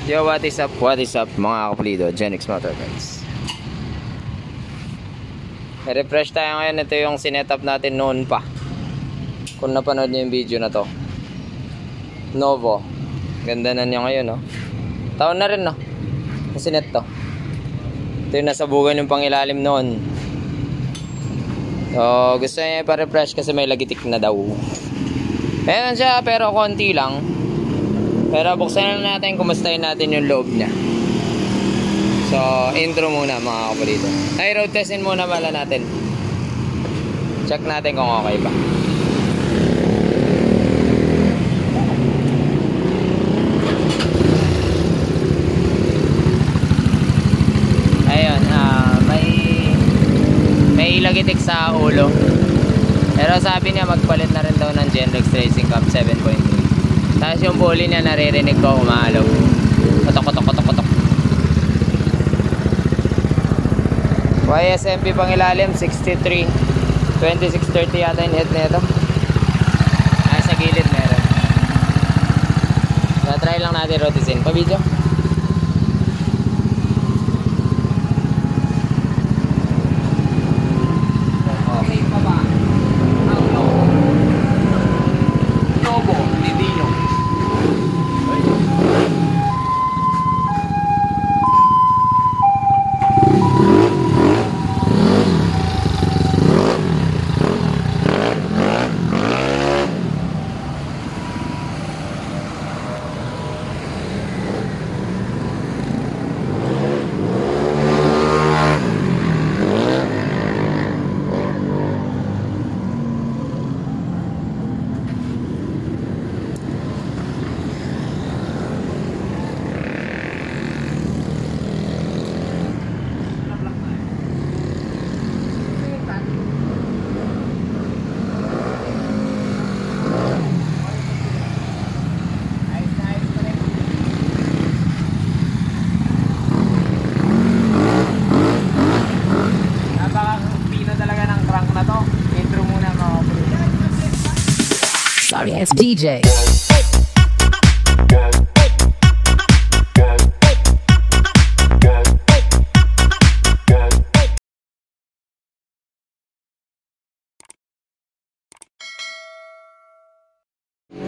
Yo, what is up mga kapulido, Genix Motorcycles. I-refresh tayo ngayon. Ito yung sinetup natin noon pa. Kung napanood nyo yung video na to, Novo. Ganda na niya ngayon, no? Taon na rin, no? Yung sinet to. Ito yung nasabugan yung pangilalim noon. So, gusto niya ipa-refresh kasi may lagitik na daw. Meron siya, pero konti lang. Pero buksan na natin, kumustahin natin yung loob niya. So, intro muna mga kapulido. Ay, road testin muna pala natin. Check natin kung okay ba. Ayun, may ilagitik sa ulo. Pero sabi niya magpalit na rin daw ng Genrex Racing Cup 7.3. Tapos yung pulley niya naririnig ko umaalog. Kotok, kotok, kotok, kotok. YSMP pang ilalim 63 2630 yata yung head nito. Sa gilid meron. So, try lang natin rotisin. Pa-video. Okay pa ba? Novo, Lidino. Sorry, it's DJ.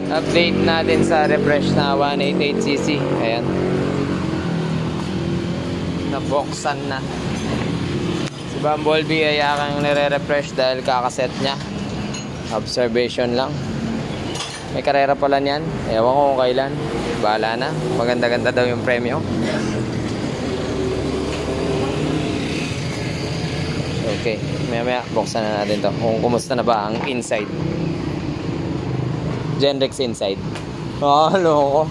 Update natin sa refresh na 188cc. Ayan. Naboksan na. Si Bumblebee ay akang nire-refresh dahil kakaset niya. Observation lang. May karera pala niyan. Ewan ko kung kailan. Bahala na. Maganda-ganda daw yung premyo. Okay. Maya-maya buksan na natin to. Kung kumusta na ba ang inside. Genrex inside. Loko.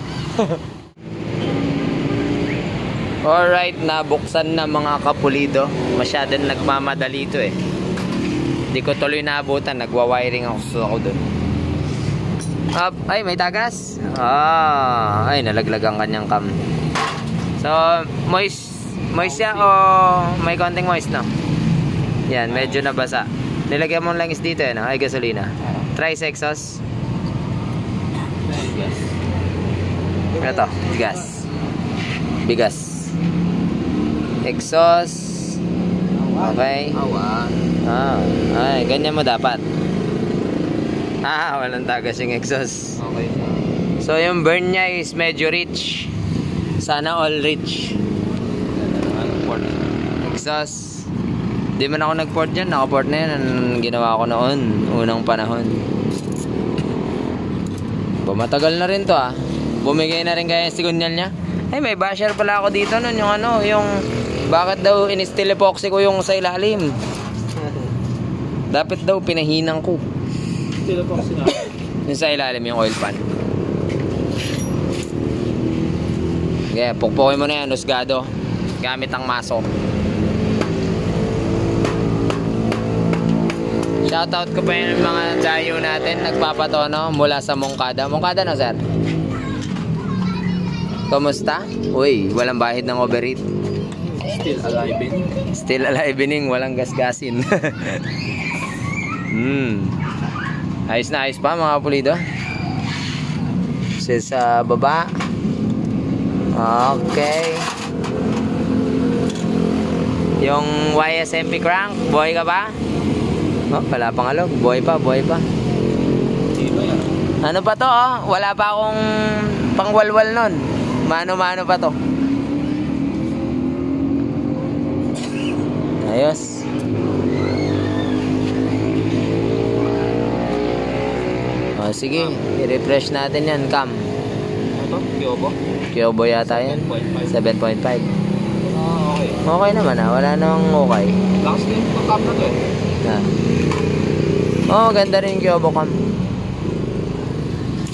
Alright. Nabuksan na mga kapulido. Masyadong nagmamadali ito eh. Hindi ko tuloy naabutan. Nagwa-wiring ako dun. Ay, may tagas. Ay, nalaglag ang kanyang cam. So, moist siya o may konting moist, no? Yan, medyo nabasa. Nilagyan mo lang is dito, no? Ay, gasolina. Trice exhaust. Ito, gas. Bigas. Exhaust. Okay. Ay, ganyan mo dapat. Walang tagas yung exhaust. Okay. So yung burn niya is medyo rich. Sana all rich. Exhaust. Di man ako nag-port dyan. Naka-port na yan. Ang ginawa ko noon. Unang panahon. Matagal na rin to ah. Bumigay na rin kaya yung signal niya. Ay, may basher pala ako dito nun. Yung bakit daw in-steel epoxy ko yung sa ilalim. Dapat daw pinahinang ko. Yung sa ilalim yung oil pan. Okay, pukpukin mo na yan, husgado. Gamit ang maso. Shoutout ko pa yung mga dayo natin nagpapatono mula sa Moncada. Moncada no, sir? Kumusta? Uy, walang bahid ng overheat. Still alive-ing, walang gasgasin. Ayos na ayos pa mga pulido. Sa baba Okay. Yung YSMP crank, buhay ka pa? Oh, wala pang alog. Buhay pa, buhay pa. Ano pa to, oh? Wala pa akong pangwalwal nun. Mano-mano pa to. Ayos. Oh, sige, i-refresh natin yan, cam. Ito, Kyobo? Kyobo yata yan. 7.5. Okay. Okay naman wala namang okay. Lakas din yung cam na to eh. Na. Oh, ganda rin yung Kyobo cam.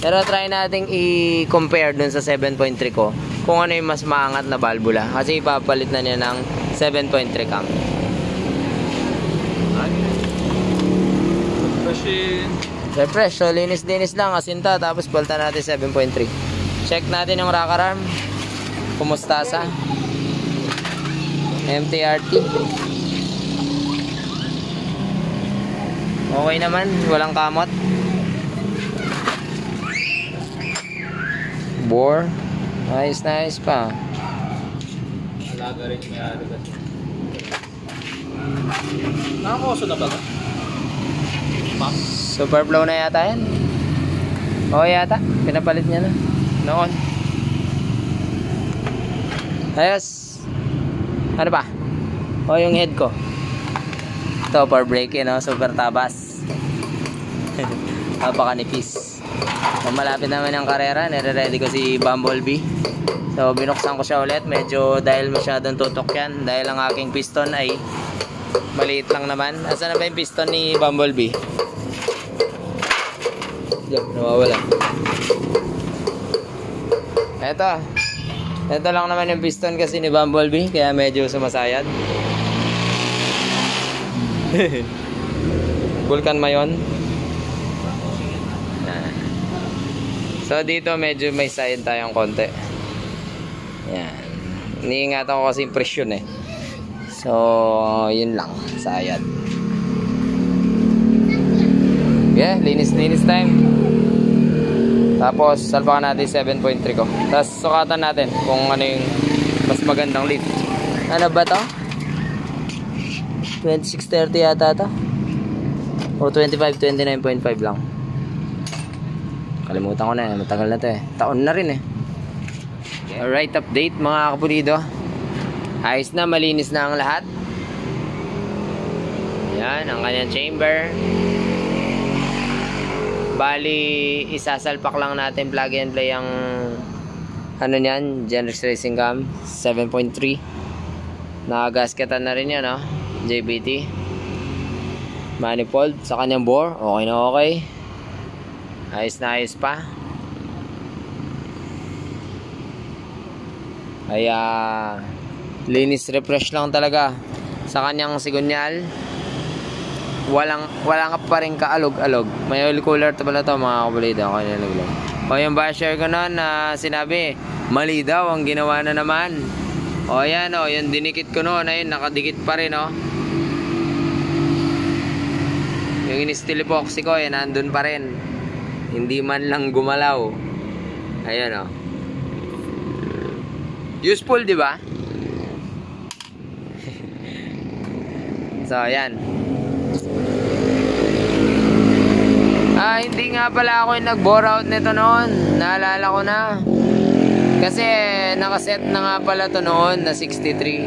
Pero try nating i-compare dun sa 7.3 ko kung ano yung mas maangat na valvula. Kasi ipapalit na niya ng 7.3 cam. Refresh. So, linis-linis lang. Asinta. Tapos, palta natin 7.3. Check natin yung rocker arm. Kumusta sa MTRT. Okay naman. Walang kamot. Bore. Nice pa. Alaga rin yung may-ari kasi. Nakakoso na ba ito? Super flow na yata yan. Oo yata. Pinapalit niya na. Noon. Ayos. Ano pa? O yung head ko. Ito for braking, no? Super tabas. Napakanipis. So, malapit naman ang karera. Nire-ready ko si Bumblebee. So binuksan ko siya ulit. Medyo dahil masyadong tutok yan. Dahil ang aking piston ay maliit lang naman. Asan na ba yung piston ni Bumblebee? Yan, nawawala. Ito lang naman yung piston kasi ni Bumblebee. Kaya medyo sumasayad. Vulcan Mayon. So dito medyo may side tayong konti. Yan. Iniingatan ko kasi yung presyon eh. So yun lang. Sayad. Yeah, linis time. Tapos salpakan natin 7.3 ko. Tapos sukatan natin kung ano yung mas magandang lift. Ano ba to? 2630 yata to. O 29.5 lang. Kalimutan ko na, matagal na to eh. Taon na rin eh. Alright, update mga kapulido. Ayos na, malinis na ang lahat. Yan, ang kanyang chamber. Bali, isasalpak lang natin plug and play ang ano niyan, Genrex Racing Cam 7.3. Nakagasketan na rin yan, no? JBT. Manifold sa kanyang bore. Okay na okay. Ayos na ayos pa. Kaya linis refresh lang talaga sa kanyang sigunyal. Walang pa rin kaalog-alog. May oil cooler to pala to mga kabulida. O yung basher ko noon na sinabi mali daw ang ginawa na naman. O yan o, yung dinikit ko noon ayun, nakadikit pa rin o. Yung in-steel epoxy ko yan, nandun pa rin. Hindi man lang gumalaw. Ayan o. Useful, di ba? So, ayan. Hindi nga pala ako yung nag-bore out nito noon. Naalala ko na. Kasi nakaset na nga pala to noon na 63.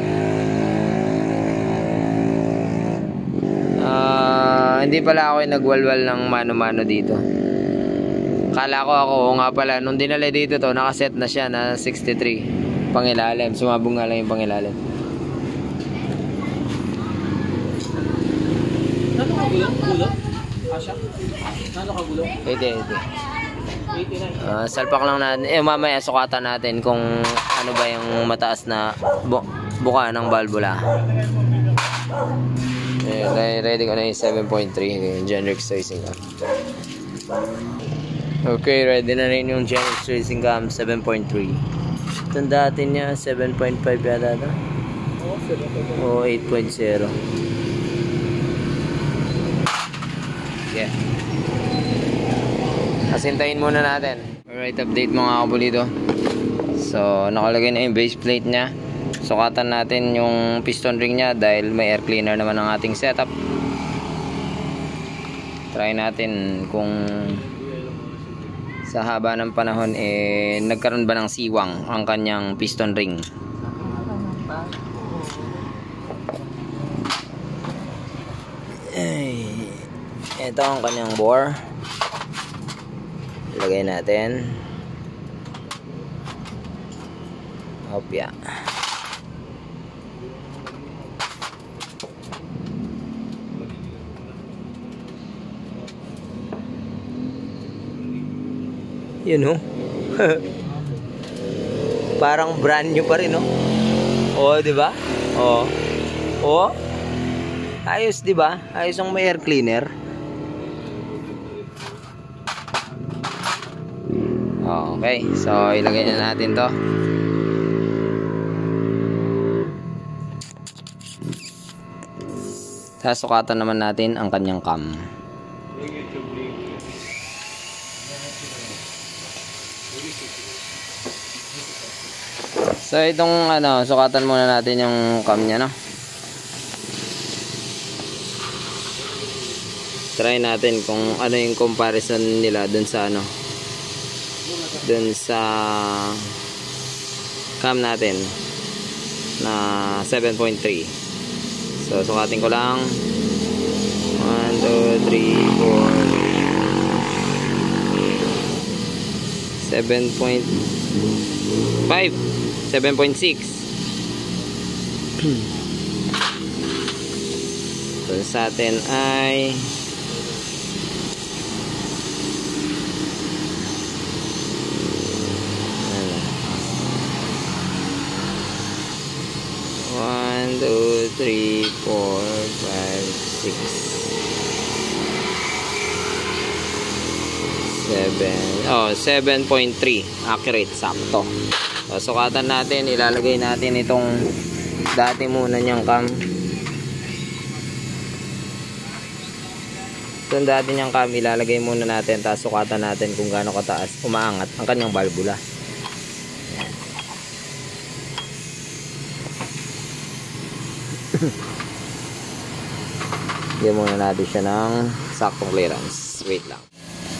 Hindi pala ako yung nagwalwal ng mano-mano dito. Kala ko ako nga pala. Nung dinala dito to, nakaset na siya na 63. Pangilalim. Sumabong nga lang yung pangilalim. Nano ka gulong? Asya? Nano ka gulong? Ito. 89. Salpak lang natin. Mamaya sukatan natin kung ano ba yung mataas na buka ng valvula. Ready ko na yung 7.3 Genrex Racing Cam. Okay, ready na rin yung Genrex Racing Cam 7.3. Itong dati niya 7.5 yata ito. O 8.0. Yeah. Asintayin muna natin. Alright, update mga kapulido. So, nakalagay na yung base plate niya. Sukatan natin yung piston ring niya dahil may air cleaner naman ang ating setup. Try natin kung sa haba ng panahon nagkaroon ba ng siwang ang kanyang piston ring. Ito ang kanyang bore. Ilagay natin. Hopya. Yun, oh. Parang brand new pa rin, oh. Oh, 'di ba? Oh. Oh. Ayos, 'di ba? Ayos ang may air cleaner. Okay. So, ilagay na natin 'to. Sasukatan naman natin ang kanyang cam. So itong sukatan muna natin yung cam niya, no. Try natin kung ano yung comparison nila dun sa dun sa cam natin na 7.3. So sukatin ko lang 1, 2, 3, 4 7.5 7.6. So sa atin ay 1, 2, 3, 4, 5, 6, 7. 7.3 accurate, sakto. So, sukatan natin, ilalagay natin itong dati muna niyang cam. Itong dati niyang cam, ilalagay muna natin, tapos sukatan natin kung gaano kataas umaangat ang kanyang valvula. Bigyan muna natin siya ng saktong clearance. Wait lang.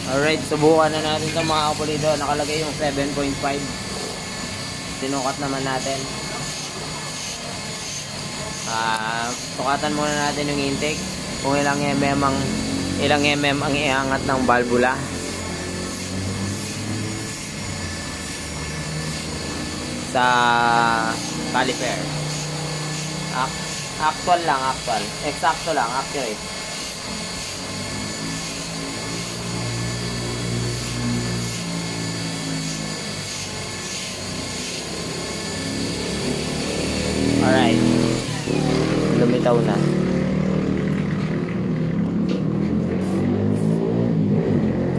Alright, subukan na natin itong mga kapulido. Nakalagay yung 7.5. Sinukat naman natin. Sukatan muna natin yung intake. Kung ilang mm ang iangat ng valvula. Sa caliper. Actual lang, actual. Eksakto lang, accurate. Alright. Lumitaw na.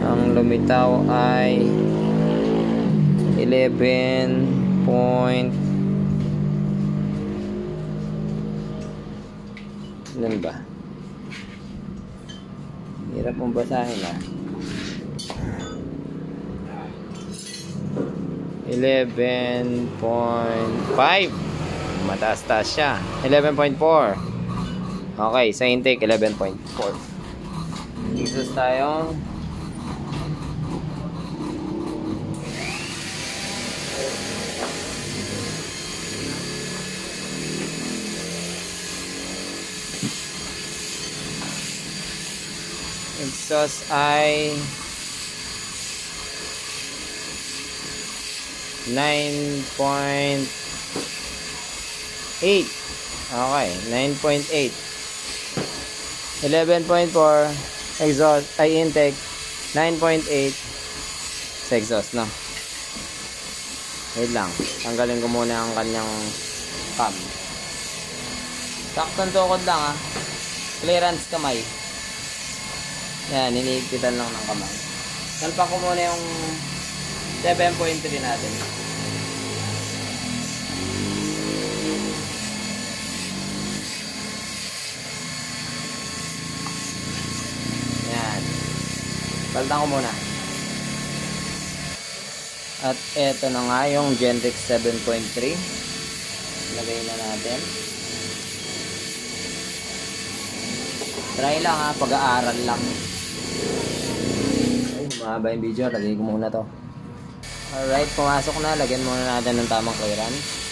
Ang lumitaw ay 11 point. Ilan ba? Hirap mong basahin, ah. 11.5. Mataas-taas siya. 11.4. Okay, sa intake 11.4. Exhaust tayo. Exhaust ay 9.8. Okay, 9.8. 11.4 exhaust ay intake, 9.8 sa exhaust, no. Wait lang, tanggalin ko muna ang kanyang cam. Saktong tukod lang, ah. Clearance kamay. Yan, iniipitan lang ng kamay. Salpa ko muna yung 7.3 natin. Yan. Baltan ko muna. At eto na nga yung Gentex 7.3. Lagay na natin. Try lang ha, pag-aaral lang. Ay, mahaba yung video. Lagay ko muna to. Alright, pumasok na. Lagyan muna natin ng tamang clearance.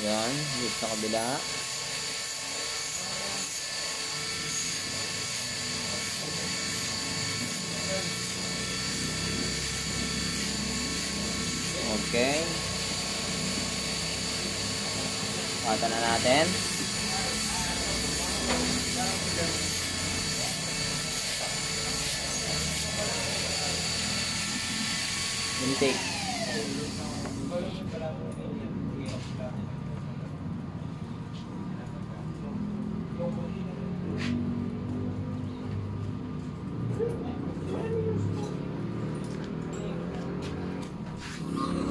Yan, dito sa kabila. Okay. Pata na natin. Intake.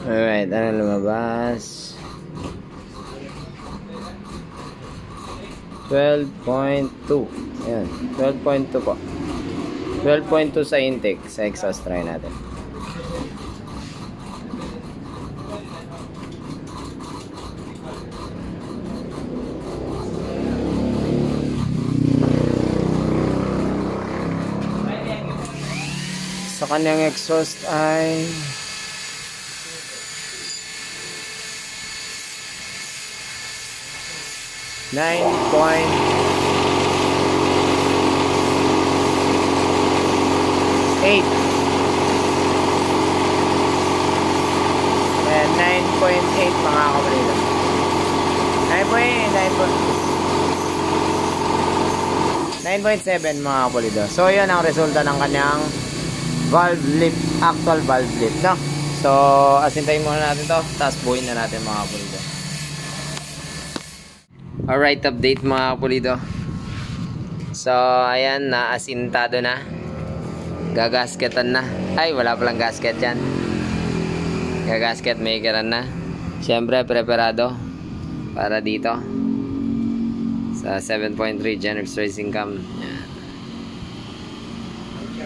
Alright, ano lumabas? 12.2. Ayan, 12.2 po. 12.2 sa intake. Sa exhaust, try natin. Sa kanyang exhaust ay 9.8. And 9.8 mga kapatid. 9.7 mga kapatid. So yan ang resulta ng kanyang valve lift, actual valve lift, no? So asintayin muna natin to, tapos buuin na natin mga kapatid. Alright, update mga kapulido. So, ayan, naasintado na. Gagasketan na. Ay, wala palang gasket yan. Gagasket makeran na. Siyempre, preparado para dito sa 7.3 Gentex Racing Cam. Yan.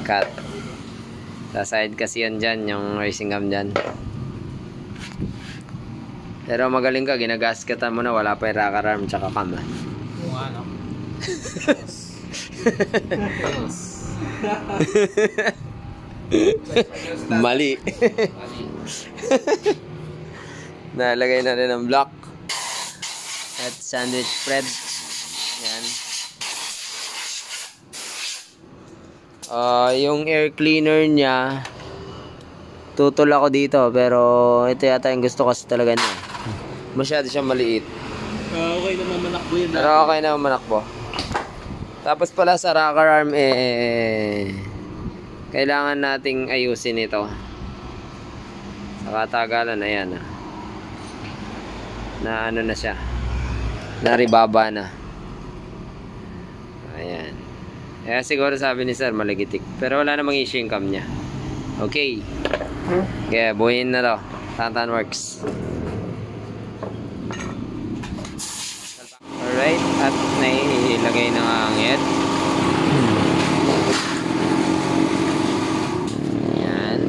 Cut. Sa side kasi yan dyan, yung racing cam dyan. Pero magaling ka, ginagasketan mo na, wala pa yung rocker arm tsaka cam. Oo nga, no? Mali. Nalagay na rin ang block. At sandwich spread. Yan. Yung air cleaner niya, tutol ako dito, pero ito yata yung gusto kasi talaga niya. Masyado siyang maliit. Okay naman manakbo yun. Pero okay naman manakbo. Tapos pala sa rocker arm, kailangan nating ayusin ito. Sa katagalan, ayan. Na ano na siya. Naribaba na. Ayan. Kaya siguro sabi ni sir, maligitik. Pero wala namang issue yung cam niya. Okay. Kaya buuin na to. Tantan works. Alright. At nailagay na ang head. Yan.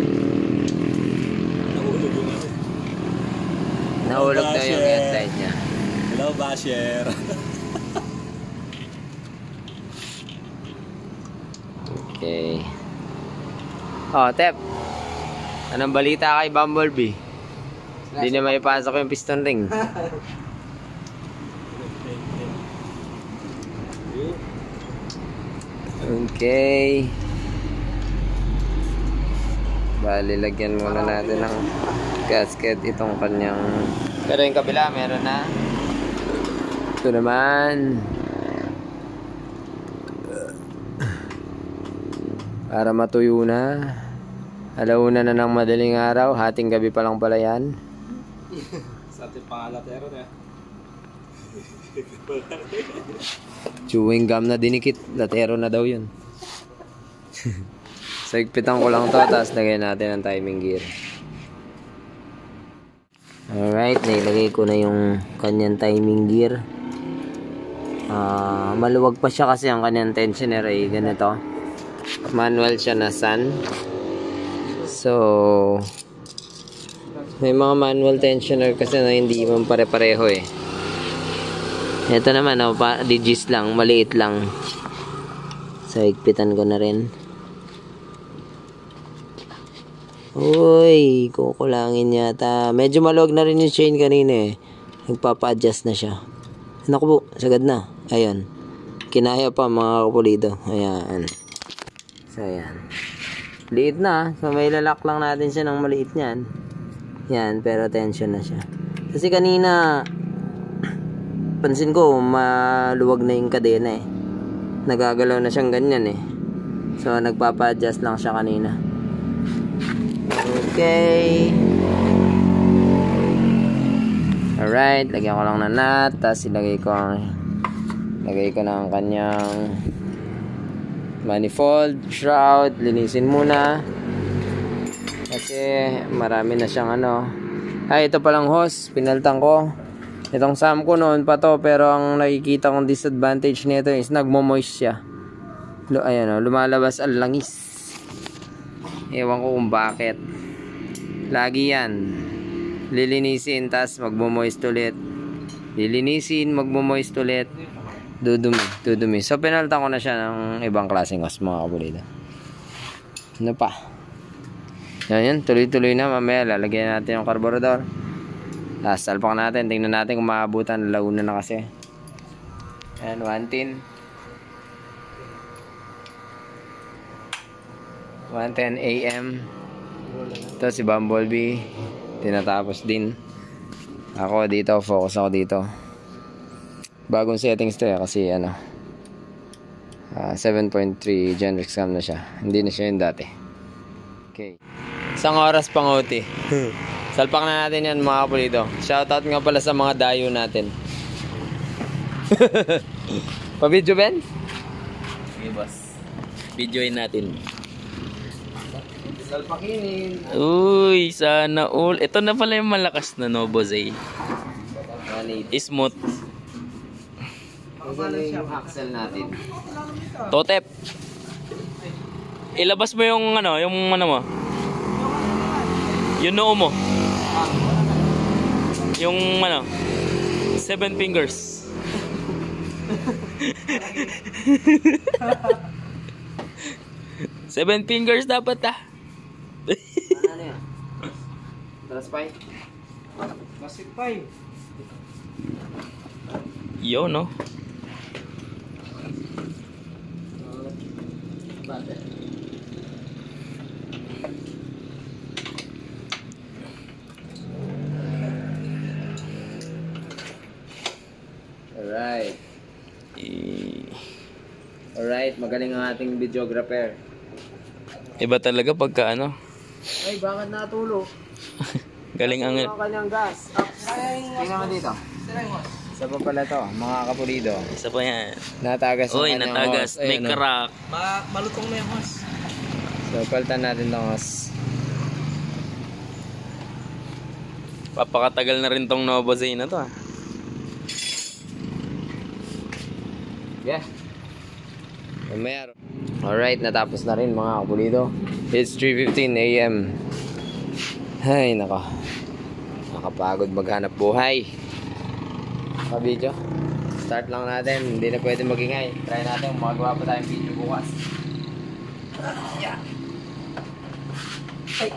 Nahulog daw yung headlight niya. Hello, Basher. Okay. Oh, Tep. Anong balita kay Bumblebee? Hindi na maipasok yung piston ring. Okay. Bali, lagyan muna natin ng gasket itong kanyang. Pero yung kabila, meron na. Ito naman. Para matuyo na. Alauna na ng madaling araw. Hating gabi pa lang pala yan. Sa ating pangalatero na. Chewing gum na dinikit. Latero na daw yun. So, higpitan ko lang to, tapos lagyan natin ang timing gear. Alright, nailagay ko na yung kanyang timing gear. Maluwag pa siya kasi ang kanyang tensioner ay ganito. Manual siya na Sun. So, may mga manual tensioner kasi na hindi man pare-pareho eh. Ito naman, digis lang, maliit lang. So, higpitan ko na rin. Uy, kukulangin yata. Medyo maluwag na rin yung chain kanina eh. Nagpapa-adjust na siya. Naku po, sagad na. Ayan. Kinaya pa mga kapulido. Ayan. So, ayan. Liit na. So, may lalak lang natin siya ng maliit niyan. Yan, pero tension na siya. Kasi kanina, pansin ko, maluwag na yung kadena eh. Nagagalaw na siyang ganyan eh. So, nagpapa-adjust lang siya kanina. Okay. Alright, lagyan ko lang na nut. Tapos lagay ko na ang kanyang manifold, shroud. Linisin muna. Kasi marami na siyang ito palang hose. Pinaltan ko. Itong SAM ko noon pa to. Pero ang nakikita kong disadvantage nito is nagmo-moist siya. Ayan lumalabas ang langis. Ewan ko kung bakit. Lagi yan. Lilinisin, tas magmo-moist ulit. Lilinisin, magmo-moist ulit. Dudumi. So, pinalitan ko na siya ng ibang klaseng hose, mga kapulido. Ano pa? Yan. Tuloy-tuloy na. Mamaya, lalagyan natin yung carburetor. Tapos, salpak natin. Tingnan natin kung maabutan. Launa na kasi. Ayan, 110. 110 AM. Ito si Bumblebee. Tinatapos din. Ako dito. Focus ako dito. Bagong settings to kasi 7.3 generic cam na siya. Hindi na siya yung dati. Okay. Isang oras pang OT. Salpak na natin yan mga kapulido. Shoutout nga pala sa mga dayo natin. Pa-video Ben? Sige boss. Videoin natin. Salpakinin. Uy, sana all. Ito na pala yung malakas na Novozay. 180. Smooth. Ano yung axle natin? Totep. Ilabas mo yung mo. Yung noo mo. Yung 7 fingers. Seven fingers dapat Ano yan? Traspine? Plastic pipe. Yo, no? Alright. Alright, magaling ang ating videographer. Iba talaga pagka Ay, bakit natulo? galing ang Kanyang gas. Tingnan mo dito. Isa pa pala to, mga kapulido. isa pa yan. Natagas ang Uy, kanyang natagas. hose. May Ayun, crack. Malutong na yung hose. So, palitan natin ng hose. Papakatagal na rin tong Novozay na to Yeah. Mamaya. Alright, natapos na rin mga kapulido. It's 3:15 AM. Ay, nako. Nakapagod maghanap buhay. Video. Start lang natin. Hindi na pwede magingay. Try natin kung magawa pa tayong video bukas. Yeah. Ay.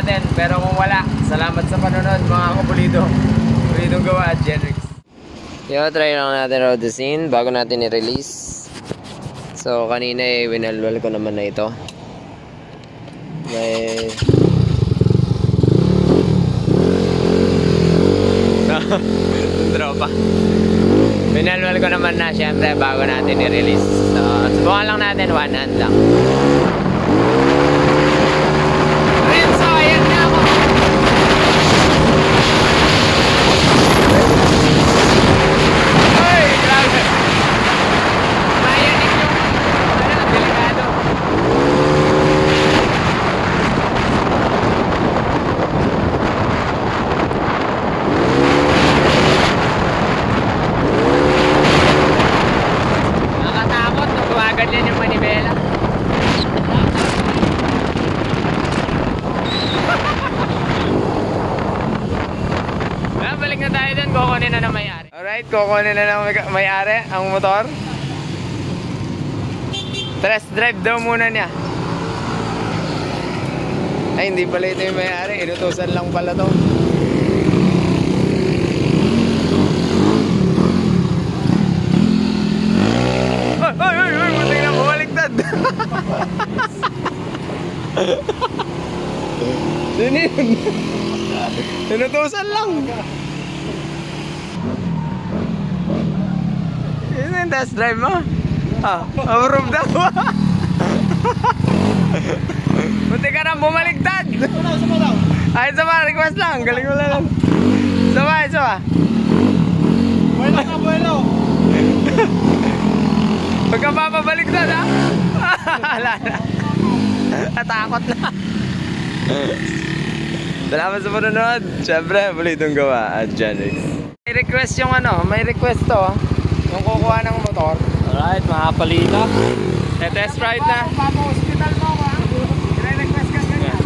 natin. Pero kung wala, salamat sa panonood mga kapulido. Pulidong gawa at Genrix. Yo, try lang natin road the scene bago natin i-release. So, kanina winalwal ko naman na ito. May... Dropa. Winalwal ko naman na syempre bago natin i-release. So, subukan lang natin, one hand lang. Renzo, ayan na ako! Ay, grabe! Mayanig yung... delikado. Nakakatakot, nabuwagan yan yung manibela. Balik na tayo dun, kukunin na ng may-ari. Alright, kukunin na ng may-ari ang motor. Test drive daw muna niya. Ay, hindi pala ito yung may-ari. Inutusan lang pala to. Ay, buti na bumaliktad. Sino yun? Inutusan lang. Yun yung test drive mo. Approve daw. Buti ka na bumaligtad. Ay, isa pa, request lang. Galing mo lang. Isa pa. Buelo ka, buelo! Huwag ka papabaligtad, ha? Wala na. Natakot na. Salamat sa panonood. Siyempre, pulidong gawa at Genrix. May request yung may request to. Yung kukuha ng motor. Alright, mga palita. Test ride na. Papa, hospital mo, ha? Re-request ka ganyan.